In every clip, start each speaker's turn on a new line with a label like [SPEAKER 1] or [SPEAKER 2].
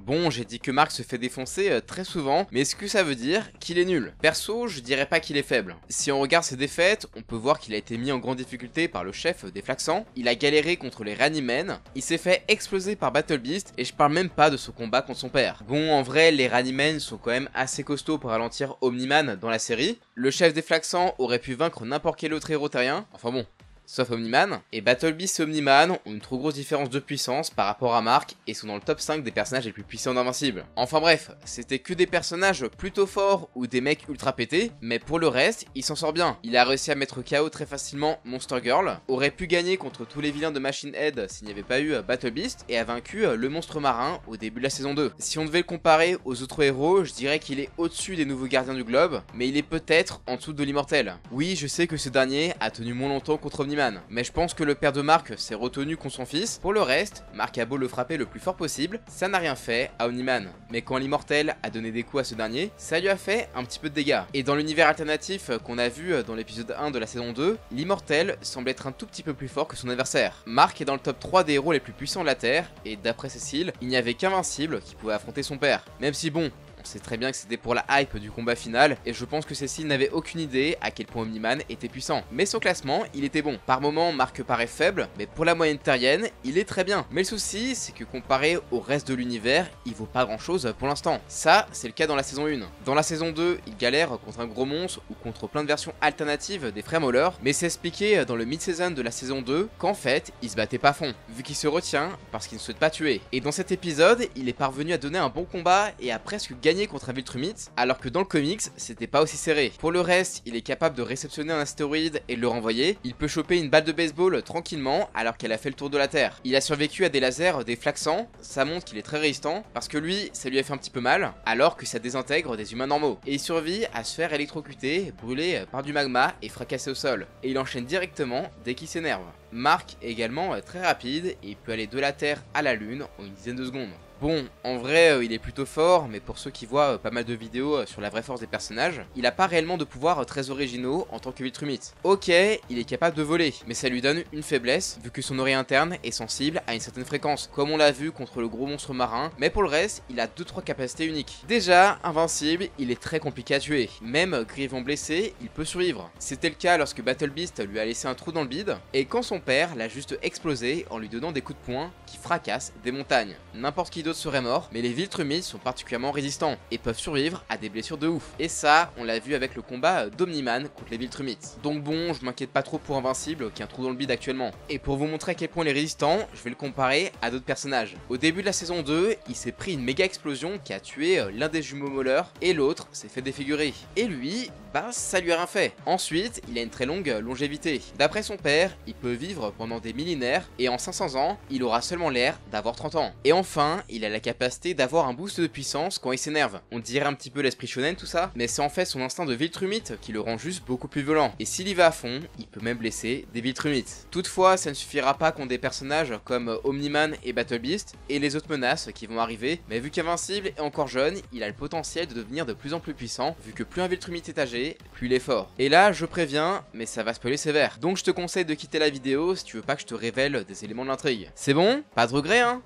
[SPEAKER 1] Bon, j'ai dit que Mark se fait défoncer très souvent, mais est-ce que ça veut dire qu'il est nul? Perso, je dirais pas qu'il est faible. Si on regarde ses défaites, on peut voir qu'il a été mis en grande difficulté par le chef des Flaxans, il a galéré contre les Ranimen, il s'est fait exploser par Battle Beast, et je parle même pas de son combat contre son père. Bon, en vrai, les Ranimen sont quand même assez costauds pour ralentir Omniman dans la série. Le chef des Flaxans aurait pu vaincre n'importe quel autre héros terrien, enfin bon, sauf Omniman, et Battle Beast et Omniman ont une trop grosse différence de puissance par rapport à Mark et sont dans le top 5 des personnages les plus puissants d'Invincible. Enfin bref, c'était que des personnages plutôt forts ou des mecs ultra pétés, mais pour le reste, il s'en sort bien. Il a réussi à mettre KO très facilement Monster Girl, aurait pu gagner contre tous les vilains de Machine Head s'il n'y avait pas eu Battle Beast, et a vaincu le monstre marin au début de la saison 2. Si on devait le comparer aux autres héros, je dirais qu'il est au-dessus des nouveaux gardiens du globe, mais il est peut-être en dessous de l'immortel. Oui, je sais que ce dernier a tenu moins longtemps contre Omniman, mais je pense que le père de Mark s'est retenu contre son fils. Pour le reste, Mark a beau le frapper le plus fort possible, ça n'a rien fait à Omniman. Mais quand l'immortel a donné des coups à ce dernier, ça lui a fait un petit peu de dégâts. Et dans l'univers alternatif qu'on a vu dans l'épisode 1 de la saison 2, l'immortel semble être un tout petit peu plus fort que son adversaire. Mark est dans le top 3 des héros les plus puissants de la Terre, et d'après Cécile, il n'y avait qu'Invincible qui pouvait affronter son père. Même si bon, on sait très bien que c'était pour la hype du combat final, et je pense que Cécile n'avait aucune idée à quel point Omniman était puissant. Mais son classement, il était bon. Par moments, Mark paraît faible, mais pour la moyenne terrienne, il est très bien. Mais le souci, c'est que comparé au reste de l'univers, il vaut pas grand chose pour l'instant. Ça, c'est le cas dans la saison 1. Dans la saison 2, il galère contre un gros monstre ou contre plein de versions alternatives des frères Mauler, mais c'est expliqué dans le mid-season de la saison 2 qu'en fait, il se battait pas fond, vu qu'il se retient parce qu'il ne souhaite pas tuer. Et dans cet épisode, il est parvenu à donner un bon combat et a presque gagné contre un Viltrumite, alors que dans le comics, c'était pas aussi serré. Pour le reste, il est capable de réceptionner un astéroïde et de le renvoyer. Il peut choper une balle de baseball tranquillement alors qu'elle a fait le tour de la Terre. Il a survécu à des lasers des Flaxans, ça montre qu'il est très résistant, parce que lui, ça lui a fait un petit peu mal, alors que ça désintègre des humains normaux. Et il survit à se faire électrocuter, brûler par du magma et fracasser au sol. Et il enchaîne directement dès qu'il s'énerve. Mark est également très rapide et il peut aller de la Terre à la Lune en une dizaine de secondes. Bon, en vrai, il est plutôt fort, mais pour ceux qui voient pas mal de vidéos sur la vraie force des personnages, il a pas réellement de pouvoirs très originaux en tant que Viltrumite. Ok, il est capable de voler, mais ça lui donne une faiblesse, vu que son oreille interne est sensible à une certaine fréquence, comme on l'a vu contre le gros monstre marin, mais pour le reste, il a 2-3 capacités uniques. Déjà, invincible, il est très compliqué à tuer. Même grièvement blessé, il peut survivre. C'était le cas lorsque Battle Beast lui a laissé un trou dans le bide, et quand son père l'a juste explosé en lui donnant des coups de poing qui fracassent des montagnes. N'importe qui serait mort, mais les Viltrumites sont particulièrement résistants et peuvent survivre à des blessures de ouf. Et ça, on l'a vu avec le combat d'Omniman contre les Viltrumites. Donc bon, je m'inquiète pas trop pour Invincible qui a un trou dans le bide actuellement. Et pour vous montrer à quel point il est résistant, je vais le comparer à d'autres personnages. Au début de la saison 2, il s'est pris une méga explosion qui a tué l'un des jumeaux Mauler et l'autre s'est fait défigurer. Et lui, bah ça lui a rien fait. Ensuite, il a une très longue longévité. D'après son père, il peut vivre pendant des millénaires et en 500 ans, il aura seulement l'air d'avoir 30 ans. Et enfin, il a la capacité d'avoir un boost de puissance quand il s'énerve. On dirait un petit peu l'esprit shonen tout ça, mais c'est en fait son instinct de Viltrumite qui le rend juste beaucoup plus violent. Et s'il y va à fond, il peut même blesser des Viltrumites. Toutefois, ça ne suffira pas contre des personnages comme Omniman et Battle Beast et les autres menaces qui vont arriver, mais vu qu'Invincible est encore jeune, il a le potentiel de devenir de plus en plus puissant, vu que plus un Viltrumite est âgé, plus il est fort. Et là, je préviens, mais ça va spoiler sévère. Donc je te conseille de quitter la vidéo si tu veux pas que je te révèle des éléments de l'intrigue. C'est bon? Pas de regret, hein?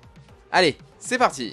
[SPEAKER 1] Allez, c'est parti!